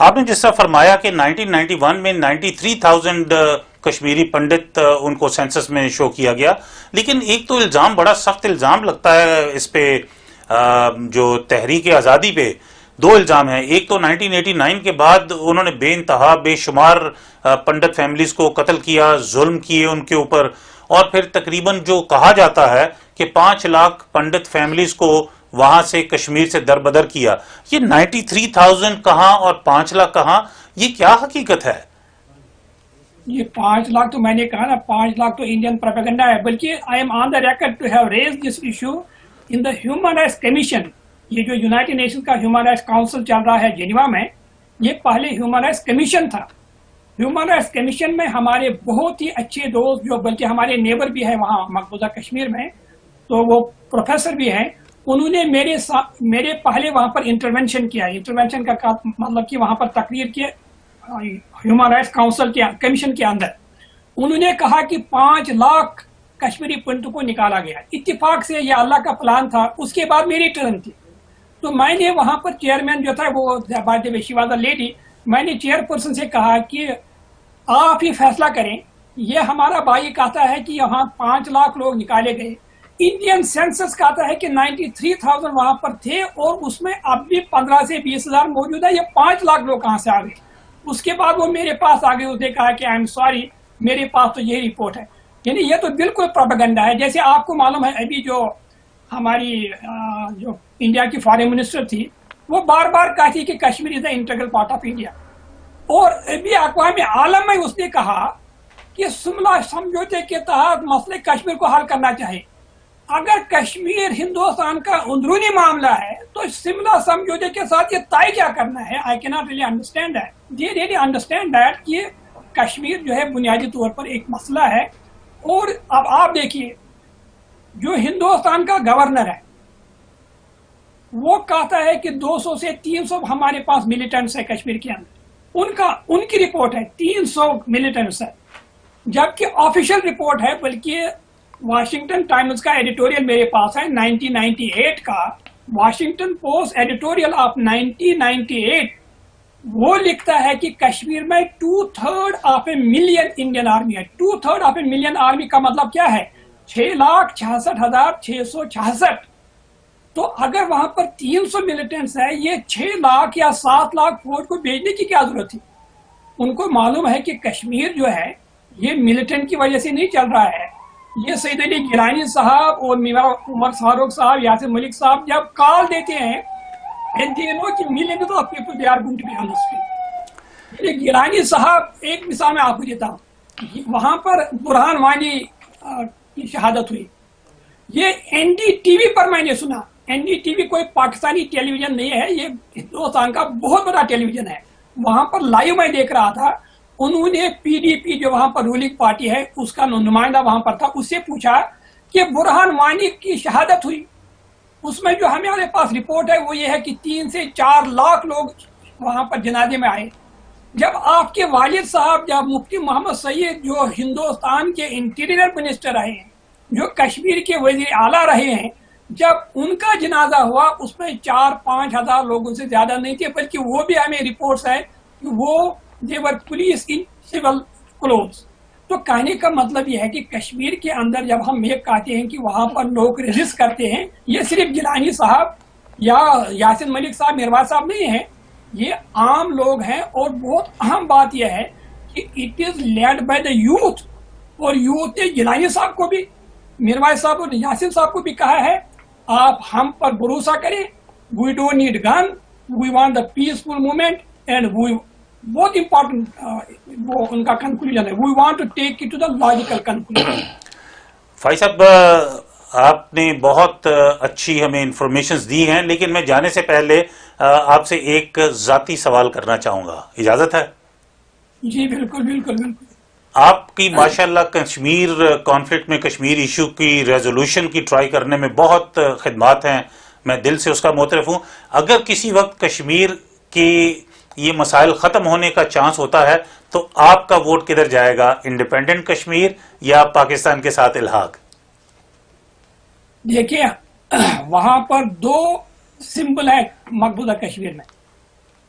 آپ نے جس طرح فرمایا کہ 1991 میں 93,000 کشمیری پنڈت ان کو سینسس میں شو کیا گیا، لیکن ایک تو الزام، بڑا سخت الزام لگتا ہے اس پہ، جو تحریک آزادی پہ دو الزام ہیں. ایک تو 1989 کے بعد انہوں نے بے انتہا بے شمار پنڈت فیملیز کو قتل کیا، ظلم کیے ان کے اوپر، اور پھر تقریباً جو کہا جاتا ہے کہ 5 لاکھ پنڈت فیملیز کو وہاں سے کشمیر سے در بدر کیا. یہ 93,000 کہاں اور 5 لاکھ کہاں، یہ کیا حقیقت ہے؟ یہ 5 لاکھ تو میں نے کہا نا، 5 لاکھ تو انڈین پروپیگنڈا ہے، بلکہ I am on the record to have raise this issue in the human rights commission. یہ جو یونائٹڈ نیشن کا ہیومن رائٹس کاؤنسل چل رہا ہے جنیوا میں، یہ پہلے ہیومن رائٹس کمیشن تھا. ہیومن رائٹس کمیشن میں ہمارے بہت ہی اچھے دوست، جو بلکہ ہمارے نیبر بھی ہیں وہاں مقبوضہ کشمیر میں، تو وہ پروفیسر بھی ہیں، انہوں نے میرے پہلے وہاں پر انٹرونشن کیا. انٹرونشن کا مطلب کہ وہاں پر تقریر کیے ہیومن رائٹس کاؤنسل کے کمیشن کے اندر. انہوں نے کہا کہ 5 لاکھ کشمیری پنڈتوں کو نکالا گیا. اتفاق سے یہ اللہ کا پلان تھا. اس کے بعد میری ٹرن تھی، تو میں نے وہاں پر چیئرمین جو تھا، وہ by the way she was a lady, میں نے چیئر پرسن سے کہا کہ آپ ہی فیصلہ کریں. یہ ہمارا بھائی کہتا ہے کہ یہاں 5 لاکھ لوگ نکالے گئے. انڈین سینسس کہتا ہے کہ 93,000 وہاں پر تھے، اور اس میں اب بھی 15 سے 20 ہزار موجود ہے. یہ 5 لاکھ لوگ کہاں سے آ گئے؟ اس کے بعد وہ میرے پاس آ گئے، اس نے کہا کہ آئی ایم سوری، میرے پاس تو یہ رپورٹ ہے. یعنی یہ تو بالکل پروپیگنڈا ہے. جیسے آپ کو معلوم ہے، ابھی جو ہماری جو انڈیا کی فارن منسٹر تھی، وہ بار بار کہتی کہ Kashmir is a integral part of India, اور ابھی اقوام عالم میں اس نے کہا کہ شملہ سمجھوتے کے تحت مسئلے کشمیر کو حل کرنا چاہیے. اگر کشمیر ہندوستان کا اندرونی معاملہ ہے تو شملہ سمجھوتے کے ساتھ یہ طے کیا کرنا ہے؟ I cannot really understand that. They really understand that کہ کشمیر جو ہے بنیادی طور پر ایک مسئلہ ہے. اور اب آپ دیکھیے، جو ہندوستان کا گورنر ہے وہ کہتا ہے کہ 200 سے 300 ہمارے پاس ملیٹنٹس ہے کشمیر کے اندر. ان کی رپورٹ ہے 300 ملیٹنٹس ہے، جبکہ آفیشیل رپورٹ ہے، بلکہ واشنگٹن ٹائمز کا ایڈیٹوریل میرے پاس ہے 1998 کا، واشنگٹن پوسٹ ایڈیٹوریل آف 1998. وہ لکھتا ہے کہ کشمیر میں 2/3 of a million Indian army ہے. 2/3 آف اے ملین آرمی کا مطلب کیا ہے؟ 6,66,666. تو اگر وہاں پر 300 ملیٹنٹس ہے، یہ 6 لاکھ یا 7 لاکھ فوج کو بھیجنے کی کیا ضرورت تھی؟ ان کو معلوم ہے کہ کشمیر جو ہے یہ ملیٹنٹ کی وجہ سے نہیں چل رہا ہے. یہ سید علی گیلانی صاحب اور عمر فاروق صاحب، یاسر ملک صاحب جب کال دیتے ہیں، millions of people they are going to be on the street. Gilani صاحب، ایک مثال میں آپ کو دیتا ہوں، وہاں پر برہان وانی کی شہادت ہوئی. یہ این ڈی ٹی وی پر میں نے سنا. این ڈی ٹی وی کوئی پاکستانی ٹیلی ویژن نہیں ہے، یہ ہندوستان کا بہت بڑا ٹیلی ویژن ہے. وہاں پر لائیو میں دیکھ رہا تھا. انہوں نے پی ڈی پی جو وہاں پر رولنگ پارٹی ہے اس کا نمائندہ وہاں پر تھا، اس سے پوچھا کہ برہان وانی کی شہادت ہوئی، اس میں جو ہمارے پاس رپورٹ ہے وہ یہ ہے کہ 3 سے 4 لاکھ لوگ وہاں پر جنازے میں آئے. جب آپ کے والد صاحب، جب مفتی محمد سعید جو ہندوستان کے انٹیریئر منسٹر رہے ہیں، جو کشمیر کے وزیر اعلیٰ رہے ہیں، جب ان کا جنازہ ہوا اس میں 4-5 ہزار لوگوں سے زیادہ نہیں تھے، بلکہ وہ بھی ہمیں رپورٹس ہے کہ وہ دیور پولیس ان سول کلوتھس. تو کہنے کا مطلب یہ ہے کہ کشمیر کے اندر جب ہم یہ کہتے ہیں کہ وہاں پر لوگ ریزسٹ کرتے ہیں، یہ صرف گیلانی صاحب یا یاسر ملک صاحب، میرواز صاحب نہیں ہیں، یہ عام لوگ ہیں. اور بہت اہم بات یہ ہے کہ it is led by the youth, اور یوتھ نے گیلانی صاحب کو بھی، میرواز صاحب اور یاسر صاحب کو بھی کہا ہے آپ ہم پر بھروسہ کریں، we don't need gun, we want the peaceful movement, and we بہت امپورٹنٹ وہ ان کا کنکلوژن ہے، we want to take it to the logical conclusion. Faiz sahab, آپ نے بہت اچھی ہمیں انفارمیشنز دی ہیں، لیکن میں جانے سے پہلے آپ سے ایک ذاتی سوال کرنا چاہوں گا، اجازت ہے؟ جی بالکل بالکل بالکل. آپ کی ماشاءاللہ کشمیر کانفلکٹ میں، کشمیر ایشو کی ریزولوشن کی ٹرائی کرنے میں بہت خدمات ہیں، میں دل سے اس کا معترف ہوں. اگر کسی وقت کشمیر کی یہ مسائل ختم ہونے کا چانس ہوتا ہے تو آپ کا ووٹ کدھر جائے گا؟ انڈیپینڈنٹ کشمیر یا پاکستان کے ساتھ الحاق؟ دیکھیے، وہاں پر 2 سمبل ہے مقبوضہ کشمیر میں.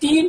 3